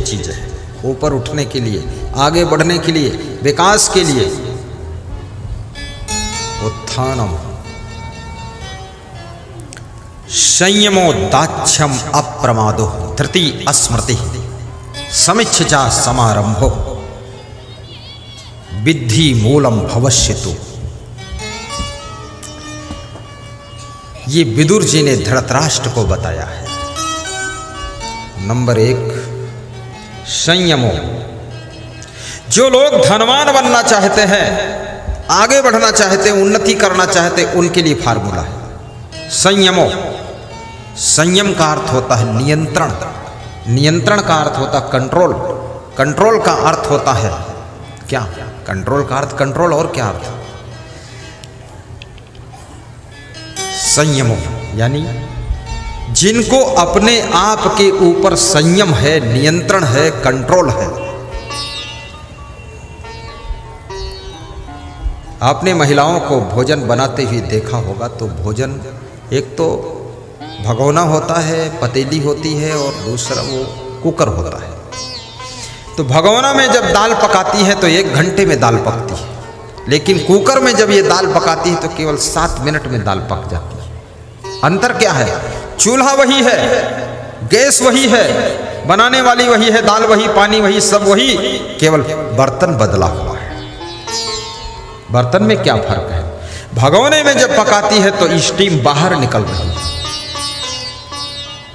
चीज़ें हैं ऊपर उठने के लिए, आगे बढ़ने के लिए, विकास के लिए। उत्थानम संयमो दाक्ष्यम अप्रमादो धृति स्मृति समिच्छा समारंभो विद्धि मूलम भविष्यतु। ये विदुर जी ने धृतराष्ट्र को बताया है। नंबर 1 संयमो। जो लोग धनवान बनना चाहते हैं, आगे बढ़ना चाहते हैं, उन्नति करना चाहते हैं, उनके लिए फार्मूला है संयमो। संयम का अर्थ होता है नियंत्रण, नियंत्रण का अर्थ होता है कंट्रोल, कंट्रोल का अर्थ होता है क्या? कंट्रोल का अर्थ कंट्रोल, और क्या अर्थ? संयमो यानी जिनको अपने आप के ऊपर संयम है, नियंत्रण है, कंट्रोल है। आपने महिलाओं को भोजन बनाते हुए देखा होगा, तो भोजन एक तो भगोना होता है, पतीली होती है, और दूसरा वो कुकर होता है। तो भगोना में जब दाल पकाती है तो 1 घंटे में दाल पकती है, लेकिन कुकर में जब ये दाल पकाती है तो केवल 7 मिनट में दाल पक जाती है। अंतर क्या है? चूल्हा वही है, गैस वही है, बनाने वाली वही है, दाल वही, पानी वही, सब वही, केवल बर्तन बदला हुआ है। बर्तन में क्या फर्क है? भगोने में जब पकाती है तो स्टीम बाहर निकल रही है,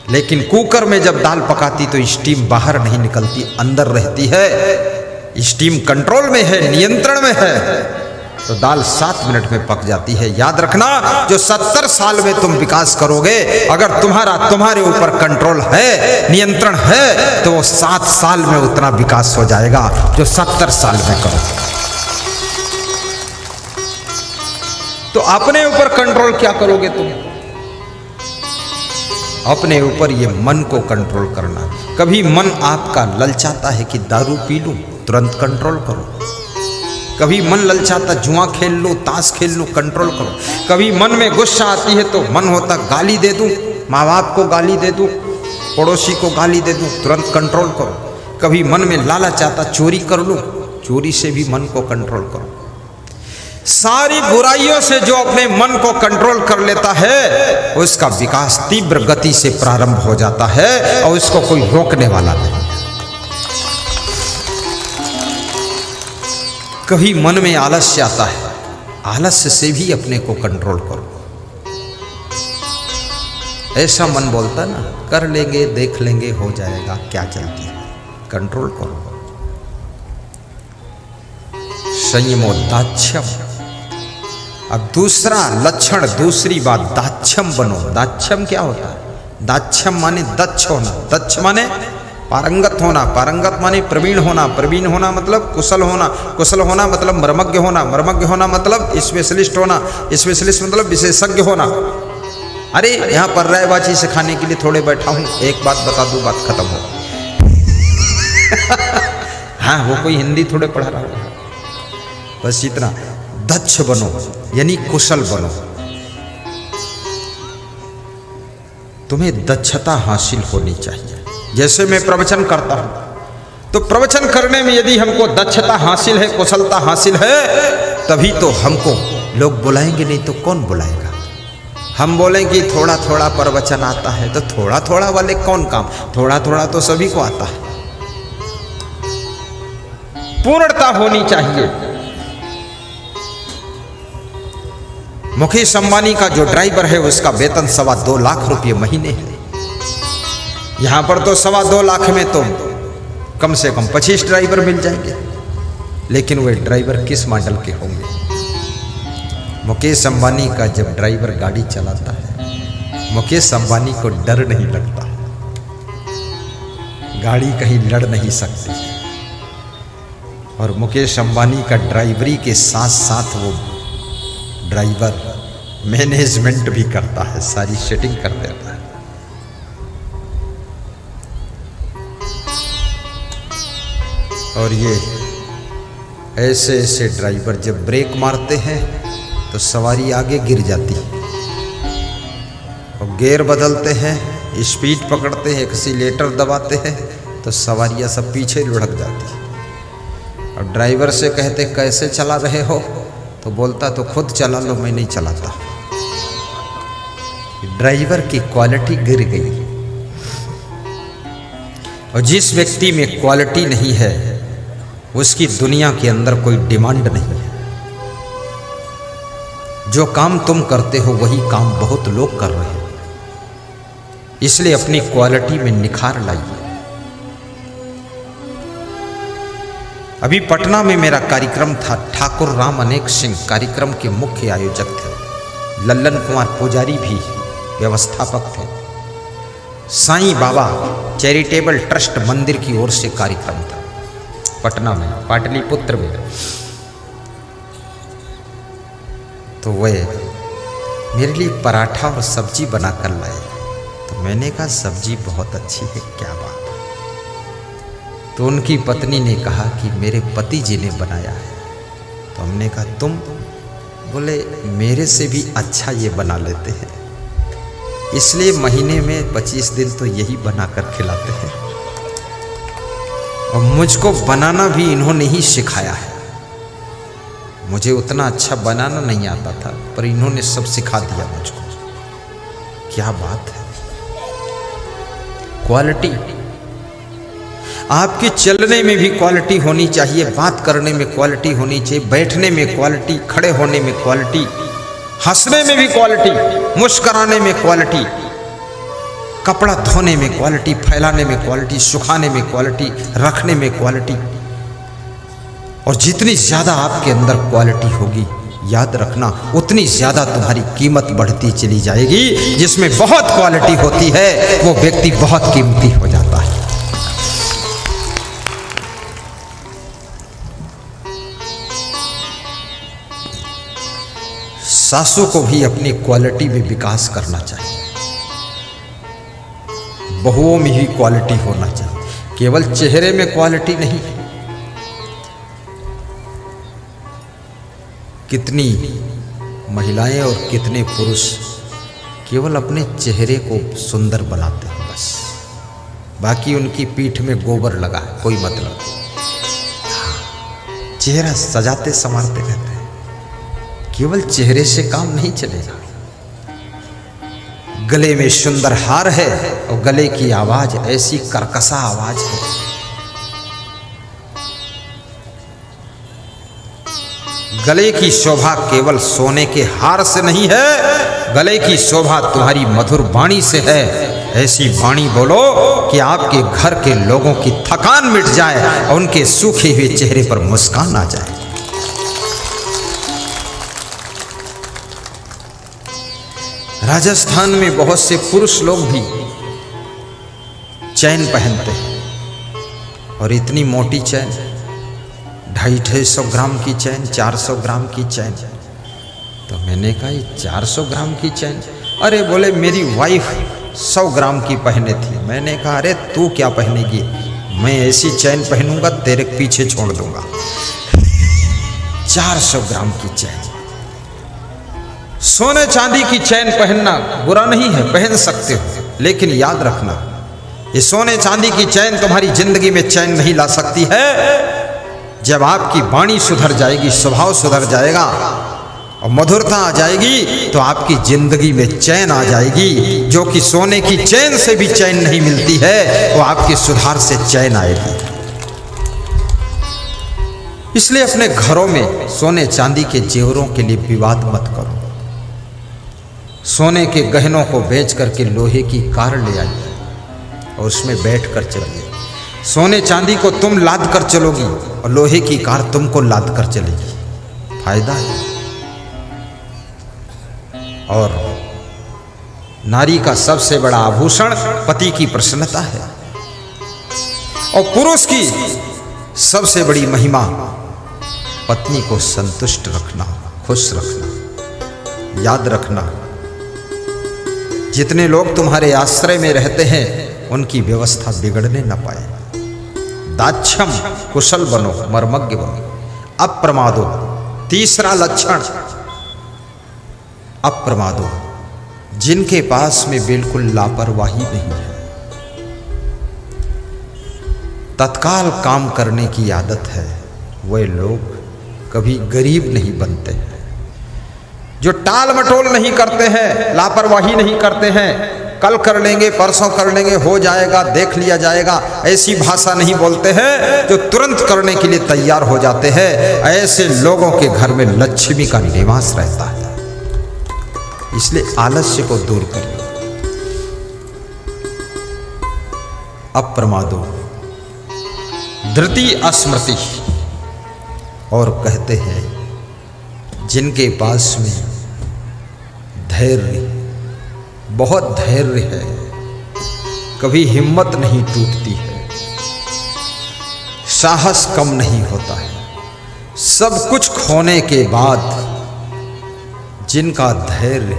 लेकिन कुकर में जब दाल पकाती तो स्टीम बाहर नहीं निकलती, अंदर रहती है। स्टीम कंट्रोल में है, नियंत्रण में है, तो दाल 7 मिनट में पक जाती है। याद रखना, जो 70 साल में तुम विकास करोगे, अगर तुम्हारे ऊपर कंट्रोल है, नियंत्रण है, तो वो 7 साल में उतना विकास हो जाएगा जो 70 साल में करोगे। तो अपने ऊपर कंट्रोल क्या करोगे तुम? अपने ऊपर ये मन को कंट्रोल करना। कभी मन आपका ललचाता है कि दारू पी लूं, तुरंत कंट्रोल करो। कभी मन ललचाता जुआ खेल लो, ताश खेल लो, कंट्रोल करो। कभी मन में गुस्सा आती है तो मन होता गाली दे दूं, माँ बाप को गाली दे दूं, पड़ोसी को गाली दे दूं, तुरंत कंट्रोल करो। कभी मन में लालच आता चोरी कर लूं, चोरी से भी मन को कंट्रोल करो। सारी बुराइयों से जो अपने मन को कंट्रोल कर लेता है, उसका विकास तीव्र गति से प्रारंभ हो जाता है और उसको कोई रोकने वाला नहीं। कभी मन में आलस्य आता है, आलस्य से भी अपने को कंट्रोल करो। ऐसा मन बोलता ना, कर लेंगे, देख लेंगे, हो जाएगा, क्या जल्दी है, कंट्रोल करो। संयमो दाक्ष्यम। अब दूसरा लक्षण, दूसरी बात, दाक्ष्यम बनो। दाक्ष्यम क्या होता है? दाक्ष्यम माने दक्ष होना, दक्ष माने पारंगत होना, पारंगत माने प्रवीण होना, प्रवीण होना मतलब कुशल होना, कुशल होना मतलब मर्मज्ञ होना, मर्मज्ञ होना मतलब स्पेशलिस्ट होना, स्पेशलिस्ट मतलब विशेषज्ञ होना। अरे यहाँ पर रायबाजी सिखाने के लिए थोड़े बैठा हूँ, एक बात बता दूँ, बात खत्म हो। हाँ, वो कोई हिंदी थोड़े पढ़ा रहा है, बस इतना। दक्ष बनो यानी कुशल बनो। तुम्हें दक्षता हासिल होनी चाहिए। जैसे मैं प्रवचन करता हूं, तो प्रवचन करने में यदि हमको दक्षता हासिल है, कुशलता हासिल है, तभी तो हमको लोग बुलाएंगे, नहीं तो कौन बुलाएगा? हम बोलेंगे थोड़ा थोड़ा प्रवचन आता है, तो थोड़ा थोड़ा वाले कौन काम? थोड़ा थोड़ा तो सभी को आता है। पूर्णता होनी चाहिए। मुकेश अंबानी का जो ड्राइवर है, उसका वेतन 2.25 लाख रुपये महीने है। यहां पर तो 2.25 लाख में तो कम से कम 25 ड्राइवर मिल जाएंगे, लेकिन वे ड्राइवर किस मॉडल के होंगे? मुकेश अंबानी का जब ड्राइवर गाड़ी चलाता है, मुकेश अंबानी को डर नहीं लगता, गाड़ी कहीं लड़ नहीं सकती। और मुकेश अंबानी का ड्राइवरी के साथ साथ वो ड्राइवर मैनेजमेंट भी करता है, सारी सेटिंग कर देता है। और ये ऐसे ऐसे ड्राइवर जब ब्रेक मारते हैं तो सवारी आगे गिर जाती है, और गियर बदलते हैं, स्पीड पकड़ते हैं, एक्सीलेटर दबाते हैं, तो तो सवारियाँ सब पीछे लुढ़क जाती। और ड्राइवर से कहते कैसे चला रहे हो, तो बोलता तो खुद चला लो, मैं नहीं चलाता। ड्राइवर की क्वालिटी गिर गई। और जिस व्यक्ति में क्वालिटी नहीं है उसकी दुनिया के अंदर कोई डिमांड नहीं है। जो काम तुम करते हो वही काम बहुत लोग कर रहे हैं, इसलिए अपनी क्वालिटी में निखार लाइए। अभी पटना में मेरा कार्यक्रम था, ठाकुर राम अनेक सिंह कार्यक्रम के मुख्य आयोजक थे, लल्लन कुमार पुजारी भी व्यवस्थापक थे। साईं बाबा चैरिटेबल ट्रस्ट मंदिर की ओर से कार्यक्रम था पटना में, पाटलिपुत्र में। तो वे मेरे लिए पराठा और सब्जी बना कर लाए। तो मैंने कहा सब्जी बहुत अच्छी है, क्या बात है। तो उनकी पत्नी ने कहा कि मेरे पति जी ने बनाया है। तो हमने कहा तुम? बोले मेरे से भी अच्छा ये बना लेते हैं, इसलिए महीने में 25 दिन तो यही बनाकर खिलाते हैं। और मुझको बनाना भी इन्होंने ही सिखाया है। मुझे उतना अच्छा बनाना नहीं आता था, पर इन्होंने सब सिखा दिया मुझको। क्या बात है, क्वालिटी। आपके चलने में भी क्वालिटी होनी चाहिए, बात करने में क्वालिटी होनी चाहिए, बैठने में क्वालिटी, खड़े होने में क्वालिटी, हंसने में भी क्वालिटी, मुस्कुराने में क्वालिटी, कपड़ा धोने में क्वालिटी, फैलाने में क्वालिटी, सुखाने में क्वालिटी, रखने में क्वालिटी। और जितनी ज़्यादा आपके अंदर क्वालिटी होगी, याद रखना उतनी ज़्यादा तुम्हारी कीमत बढ़ती चली जाएगी। जिसमें बहुत क्वालिटी होती है वो व्यक्ति बहुत कीमती हो जाता है। सासू को भी अपनी क्वालिटी में विकास करना चाहिए, बहुओं में ही क्वालिटी होना चाहिए, केवल चेहरे में क्वालिटी नहीं। कितनी महिलाएं और कितने पुरुष केवल अपने चेहरे को सुंदर बनाते हैं बस, बाकी उनकी पीठ में गोबर लगा है, कोई मतलब। चेहरा सजाते संवारते रहते हैं, केवल चेहरे से काम नहीं चलेगा। गले में सुंदर हार है और गले की आवाज ऐसी कर्कशा आवाज है, गले की शोभा केवल सोने के हार से नहीं है, गले की शोभा तुम्हारी मधुर वाणी से है। ऐसी वाणी बोलो कि आपके घर के लोगों की थकान मिट जाए और उनके सूखे हुए चेहरे पर मुस्कान आ जाए। राजस्थान में बहुत से पुरुष लोग भी चैन पहनते हैं, और इतनी मोटी चैन, 250-250 ग्राम की चैन, 400 ग्राम की चैन। तो मैंने कहा ये 400 ग्राम की चैन? अरे बोले मेरी वाइफ 100 ग्राम की पहने थी। मैंने कहा अरे तू क्या पहनेगी, मैं ऐसी चैन पहनूंगा तेरे पीछे छोड़ दूंगा। 400 ग्राम की चैन। सोने चांदी की चैन पहनना बुरा नहीं है, पहन सकते हो, लेकिन याद रखना ये सोने चांदी की चैन तुम्हारी जिंदगी में चैन नहीं ला सकती है। जब आपकी वाणी सुधर जाएगी, स्वभाव सुधर जाएगा और मधुरता आ जाएगी, तो आपकी जिंदगी में चैन आ जाएगी। जो कि सोने की चैन से भी चैन नहीं मिलती है, वो आपके सुधार से चैन आएगी। इसलिए अपने घरों में सोने चांदी के जेवरों के लिए विवाद मत करो। सोने के गहनों को बेच करके लोहे की कार ले आइए और उसमें बैठ कर चलिए। सोने चांदी को तुम लाद कर चलोगी और लोहे की कार तुमको लाद कर चलेगी, फायदा है। और नारी का सबसे बड़ा आभूषण पति की प्रसन्नता है, और पुरुष की सबसे बड़ी महिमा पत्नी को संतुष्ट रखना, खुश रखना। याद रखना जितने लोग तुम्हारे आश्रय में रहते हैं उनकी व्यवस्था बिगड़ने न पाए। दाक्षम, कुशल बनो, मर्मज्ञ बनो, अप्रमादो। तीसरा लक्षण अप्रमादो, जिनके पास में बिल्कुल लापरवाही नहीं है। तत्काल काम करने की आदत है, वे लोग कभी गरीब नहीं बनते हैं। जो टाल मटोल नहीं करते हैं, लापरवाही नहीं करते हैं, कल कर लेंगे, परसों कर लेंगे, हो जाएगा, देख लिया जाएगा, ऐसी भाषा नहीं बोलते हैं। जो तुरंत करने के लिए तैयार हो जाते हैं, ऐसे लोगों के घर में लक्ष्मी का निवास रहता है। इसलिए आलस्य को दूर करिए। अप्रमादो धृति अस्मृति, और कहते हैं जिनके पास में धैर्य, बहुत धैर्य है, कभी हिम्मत नहीं टूटती है, साहस कम नहीं होता है, सब कुछ खोने के बाद जिनका धैर्य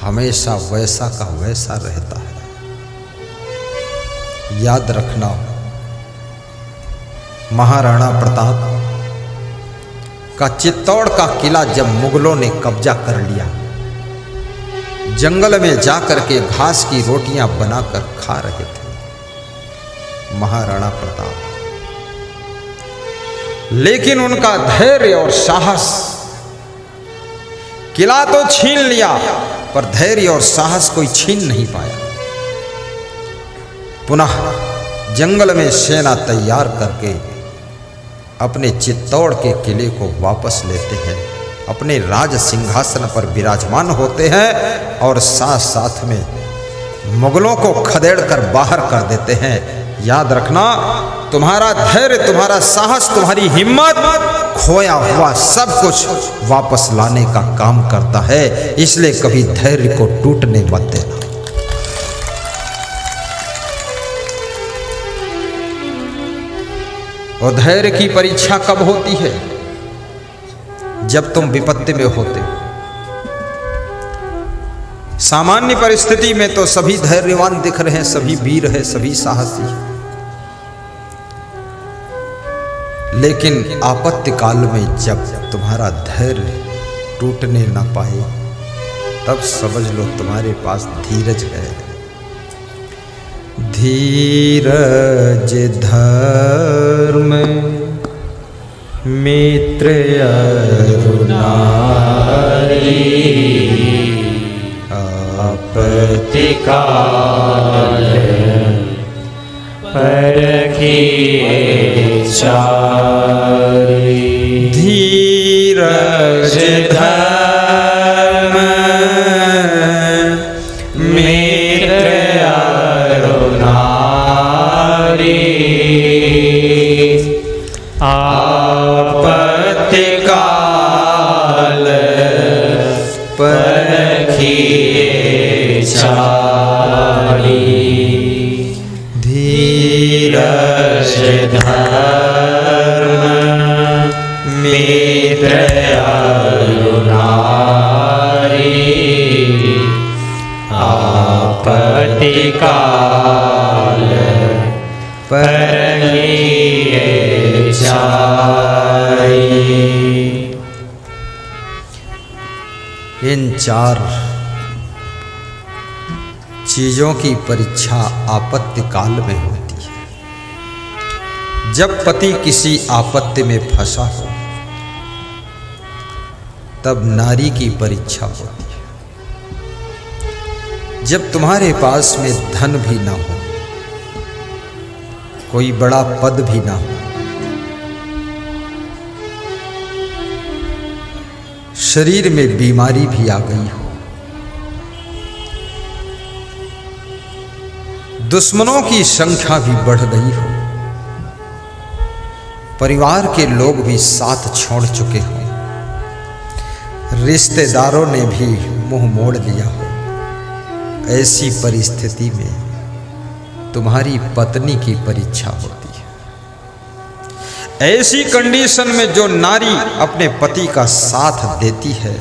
हमेशा वैसा का वैसा रहता है। याद रखना, महाराणा प्रताप का चित्तौड़ का किला जब मुगलों ने कब्जा कर लिया, जंगल में जाकर के घास की रोटियां बनाकर खा रहे थे महाराणा प्रताप, लेकिन उनका धैर्य और साहस, किला तो छीन लिया पर धैर्य और साहस कोई छीन नहीं पाया। पुनः जंगल में सेना तैयार करके अपने चित्तौड़ के किले को वापस लेते हैं, अपने राज सिंहासन पर विराजमान होते हैं और साथ साथ में मुगलों को खदेड़ कर बाहर कर देते हैं। याद रखना, तुम्हारा धैर्य, तुम्हारा साहस, तुम्हारी हिम्मत खोया हुआ सब कुछ वापस लाने का काम करता है। इसलिए कभी धैर्य को टूटने मत देना। और धैर्य की परीक्षा कब होती है? जब तुम विपत्ति में होते। सामान्य परिस्थिति में तो सभी धैर्यवान दिख रहे हैं, सभी वीर हैं, सभी साहसी हैं, लेकिन आपत्ति काल में जब तुम्हारा धैर्य टूटने ना पाए, तब समझ लो तुम्हारे पास धीरज है। धीरज धर्म मित्र अरुणारी, आपत्ति काल परखिए चारि। धीरज धर्म मित्र आपत्ति काल परखिए चारि। धीरज धर्म मित्र अरुणारी, आपत्ति काल परखिए चारि। इन चार चीजों की परीक्षा आपत्ति काल में होती है। जब पति किसी आपत्ति में फंसा हो, तब नारी की परीक्षा होती है। जब तुम्हारे पास में धन भी ना हो, कोई बड़ा पद भी ना हो, शरीर में बीमारी भी आ गई हो, दुश्मनों की संख्या भी बढ़ गई हो, परिवार के लोग भी साथ छोड़ चुके हो, रिश्तेदारों ने भी मुंह मोड़ लिया हो, ऐसी परिस्थिति में तुम्हारी पत्नी की परीक्षा होती है। ऐसी कंडीशन में जो नारी अपने पति का साथ देती है,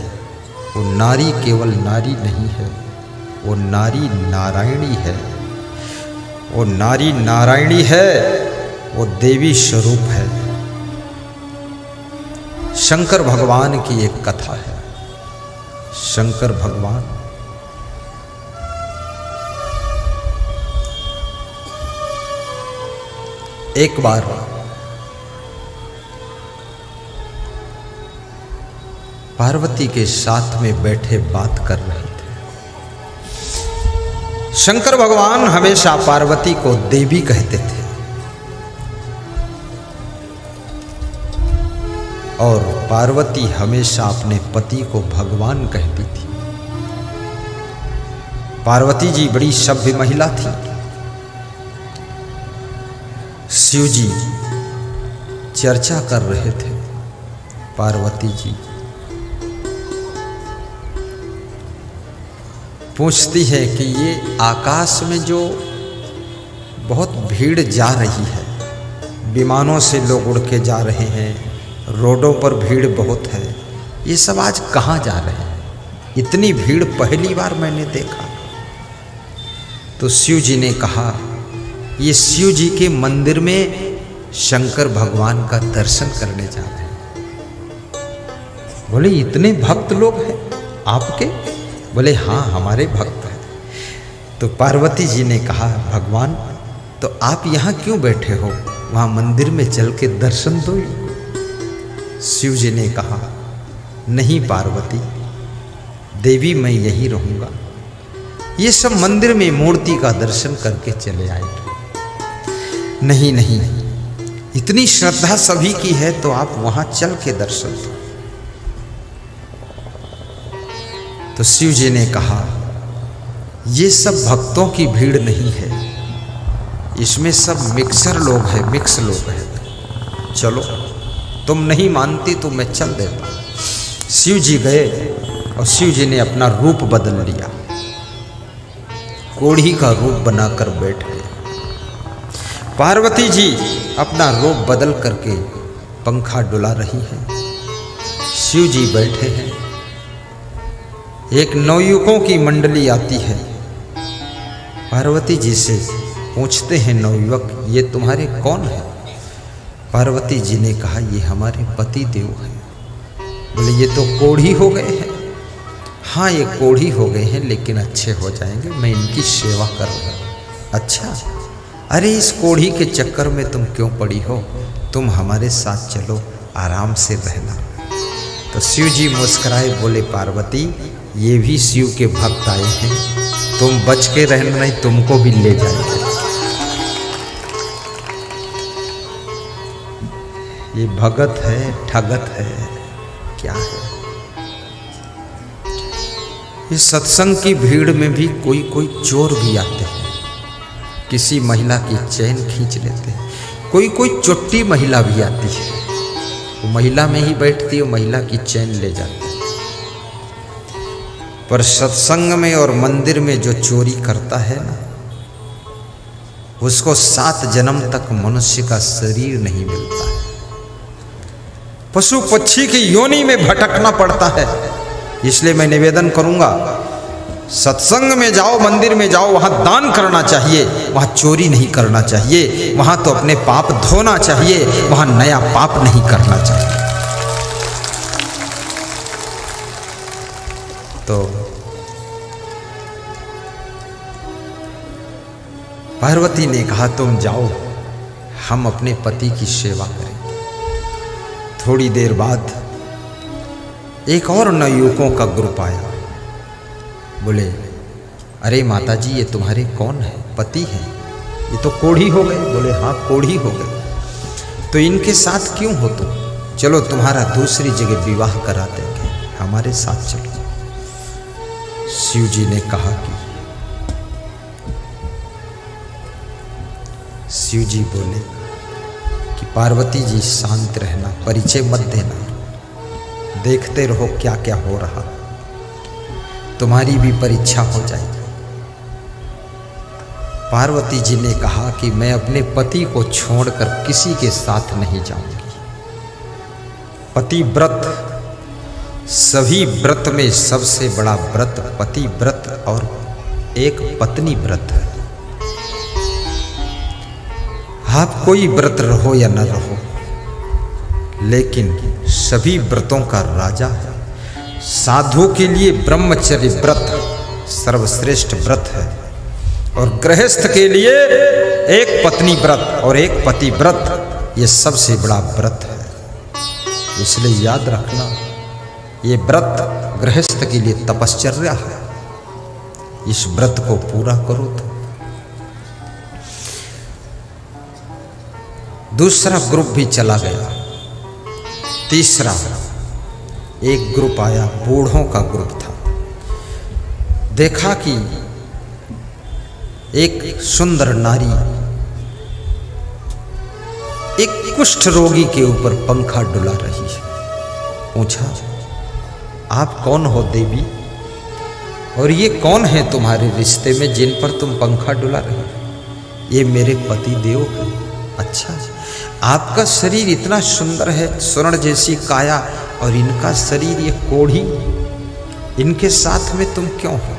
वो नारी केवल नारी नहीं है, वो नारी नारायणी है। वो नारी नारायणी है, वो देवी स्वरूप है। शंकर भगवान की एक कथा है। शंकर भगवान एक बार पार्वती के साथ में बैठे बात कर रहे थे। शंकर भगवान हमेशा पार्वती को देवी कहते थे और पार्वती हमेशा अपने पति को भगवान कहती थी। पार्वती जी बड़ी सभ्य महिला थी। शिव जी चर्चा कर रहे थे। पार्वती जी पूछती है कि ये आकाश में जो बहुत भीड़ जा रही है, विमानों से लोग उड़ के जा रहे हैं, रोडों पर भीड़ बहुत है, ये सब आज कहाँ जा रहे हैं? इतनी भीड़ पहली बार मैंने देखा। तो शिव जी ने कहा, ये शिव जी के मंदिर में शंकर भगवान का दर्शन करने जा रहे हैं। बोले इतने भक्त लोग हैं आपके? बोले हाँ, हमारे भक्त हैं। तो पार्वती जी ने कहा, भगवान तो आप यहाँ क्यों बैठे हो? वहाँ मंदिर में चल के दर्शन दो। शिव जी ने कहा, नहीं पार्वती देवी, मैं यही रहूँगा। ये सब मंदिर में मूर्ति का दर्शन करके चले आएंगे। नहीं नहीं, इतनी श्रद्धा सभी की है तो आप वहाँ चल के दर्शन दो। तो शिव जी ने कहा, ये सब भक्तों की भीड़ नहीं है, इसमें सब मिक्सर लोग हैं, मिक्स लोग हैं। चलो, तुम नहीं मानती तो मैं चल देता। शिव जी गए और शिव जी ने अपना रूप बदल लिया, कोढ़ी का रूप बनाकर बैठ गए। पार्वती जी अपना रूप बदल करके पंखा डुला रही हैं। शिव जी बैठे हैं। एक नवयुवकों की मंडली आती है। पार्वती जी से पूछते हैं नवयुवक, ये तुम्हारे कौन है? पार्वती जी ने कहा, ये हमारे पति देव हैं। बोले ये तो कोढ़ी हो गए हैं। हाँ, ये कोढ़ी हो गए हैं लेकिन अच्छे हो जाएंगे, मैं इनकी सेवा कर रहा हूँ। अच्छा, अरे इस कोढ़ी के चक्कर में तुम क्यों पड़ी हो? तुम हमारे साथ चलो, आराम से रहना। तो शिव जी मुस्कुराए, बोले पार्वती ये भी शिव के भक्त आए हैं, तुम बच के रहना, नहीं तुमको भी ले जाएंगे। ये भगत है, ठगत है, क्या है? इस सत्संग की भीड़ में भी कोई कोई चोर भी आते हैं, किसी महिला की चैन खींच लेते हैं। कोई कोई चुट्टी महिला भी आती है, वो महिला में ही बैठती है, महिला की चैन ले जाती है। पर सत्संग में और मंदिर में जो चोरी करता है ना, उसको 7 जन्म तक मनुष्य का शरीर नहीं मिलता है, पशु पक्षी की योनि में भटकना पड़ता है। इसलिए मैं निवेदन करूंगा, सत्संग में जाओ, मंदिर में जाओ, वहां दान करना चाहिए, वहां चोरी नहीं करना चाहिए, वहां तो अपने पाप धोना चाहिए, वहां नया पाप नहीं करना चाहिए। तो पार्वती ने कहा, तुम जाओ, हम अपने पति की सेवा करें। थोड़ी देर बाद एक और नवयुवकों का ग्रुप आया। बोले, अरे माता जी ये तुम्हारे कौन है? पति हैं, ये तो कोढ़ी हो गए। बोले हाँ, कोढ़ी हो गए। तो इनके साथ क्यों हो तुम? चलो तुम्हारा दूसरी जगह विवाह करा देंगे, हमारे साथ चलो। शिव जी ने कहा कि शिव जी बोले कि पार्वती जी शांत रहना, परिचय मत देना, देखते रहो क्या क्या हो रहा, तुम्हारी भी परीक्षा हो जाएगी। पार्वती जी ने कहा कि मैं अपने पति को छोड़कर किसी के साथ नहीं जाऊंगी। पति व्रत, सभी व्रत में सबसे बड़ा व्रत पति व्रत और एक पत्नी व्रत है। आप कोई व्रत रहो या न रहो, लेकिन सभी व्रतों का राजा है। साधु के लिए ब्रह्मचर्य व्रत सर्वश्रेष्ठ व्रत है और गृहस्थ के लिए एक पत्नी व्रत और एक पति व्रत, ये सबसे बड़ा व्रत है। इसलिए याद रखना, ये व्रत गृहस्थ के लिए तपश्चर्या है। इस व्रत को पूरा करो तो। दूसरा ग्रुप भी चला गया। तीसरा एक ग्रुप आया, बूढ़ों का ग्रुप था। देखा कि एक सुंदर नारी एक कुष्ठ रोगी के ऊपर पंखा डुला रही है। पूछा, आप कौन हो देवी, और ये कौन है तुम्हारे रिश्ते में जिन पर तुम पंखा डुला रही हो? ये मेरे पति देव हैं। अच्छा, आपका शरीर इतना सुंदर है, स्वर्ण जैसी काया, और इनका शरीर ये कोढ़ी, इनके साथ में तुम क्यों हो?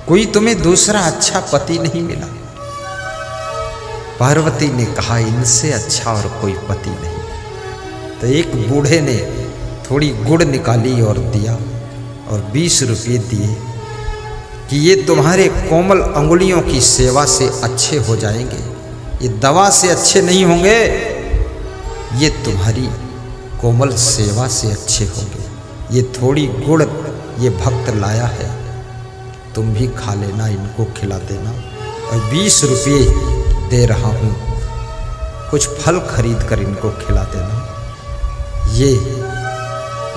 कोई तुम्हें दूसरा अच्छा पति नहीं मिला? पार्वती ने कहा, इनसे अच्छा और कोई पति नहीं। तो एक बूढ़े ने थोड़ी गुड़ निकाली और दिया, और 20 रुपये दिए कि ये तुम्हारे कोमल अंगुलियों की सेवा से अच्छे हो जाएंगे, ये दवा से अच्छे नहीं होंगे, ये तुम्हारी कोमल सेवा से अच्छे होंगे। ये थोड़ी गुड़ ये भक्त लाया है, तुम भी खा लेना, इनको खिला देना, और 20 रुपये दे रहा हूँ, कुछ फल खरीद कर इनको खिला देना। ये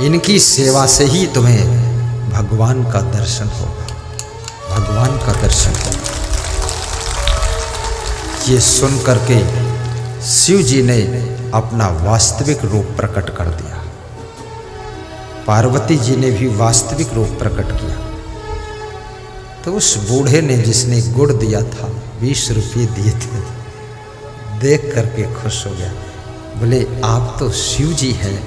इनकी सेवा से ही तुम्हें भगवान का दर्शन होगा, भगवान का दर्शन होगा। ये सुन करके शिव जी ने अपना वास्तविक रूप प्रकट कर दिया। पार्वती जी ने भी वास्तविक रूप प्रकट किया। तो उस बूढ़े ने, जिसने गुड़ दिया था, 20 रुपये दिए थे, देख करके खुश हो गया। बोले, आप तो शिव जी हैं,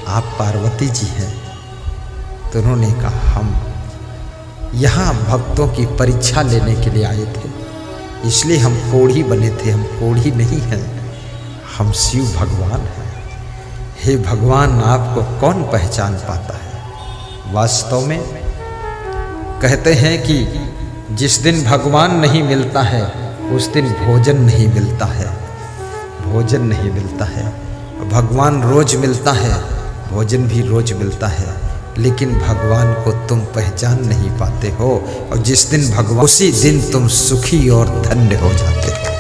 आप पार्वती जी हैं। तो उन्होंने कहा, हम यहाँ भक्तों की परीक्षा लेने के लिए आए थे, इसलिए हम कोढ़ी बने थे, हम कोढ़ी नहीं हैं, हम शिव भगवान हैं। हे भगवान, आपको कौन पहचान पाता है? वास्तव में कहते हैं कि जिस दिन भगवान नहीं मिलता है, उस दिन भोजन नहीं मिलता है, भोजन नहीं मिलता है। भगवान रोज मिलता है, भोजन भी रोज मिलता है, लेकिन भगवान को तुम पहचान नहीं पाते हो, और जिस दिन भगवान, उसी दिन तुम सुखी और धन्य हो जाते हो।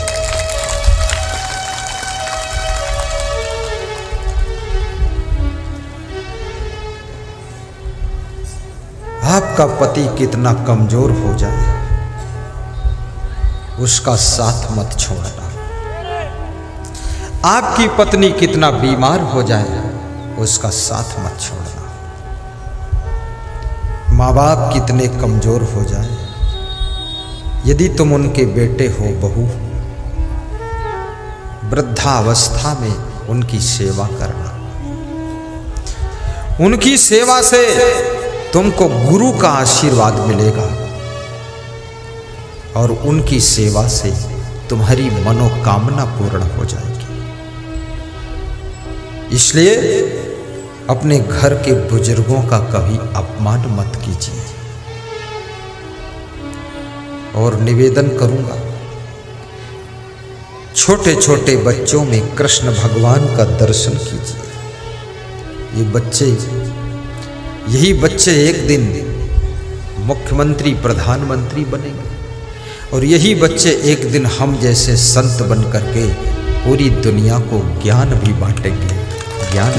आपका पति कितना कमजोर हो जाए, उसका साथ मत छोड़ना। आपकी पत्नी कितना बीमार हो जाए, उसका साथ मत छोड़ना। माँ बाप कितने कमजोर हो जाए, यदि तुम उनके बेटे हो, बहू, वृद्धावस्था में उनकी सेवा करना। उनकी सेवा से तुमको गुरु का आशीर्वाद मिलेगा, और उनकी सेवा से तुम्हारी मनोकामना पूर्ण हो जाएगी। इसलिए अपने घर के बुजुर्गों का कभी अपमान मत कीजिए। और निवेदन करूंगा, छोटे छोटे बच्चों में कृष्ण भगवान का दर्शन कीजिए। ये बच्चे, यही बच्चे एक दिन मुख्यमंत्री, प्रधानमंत्री बनेंगे, और यही बच्चे एक दिन हम जैसे संत बन करके पूरी दुनिया को ज्ञान भी बांटेंगे। ज्ञान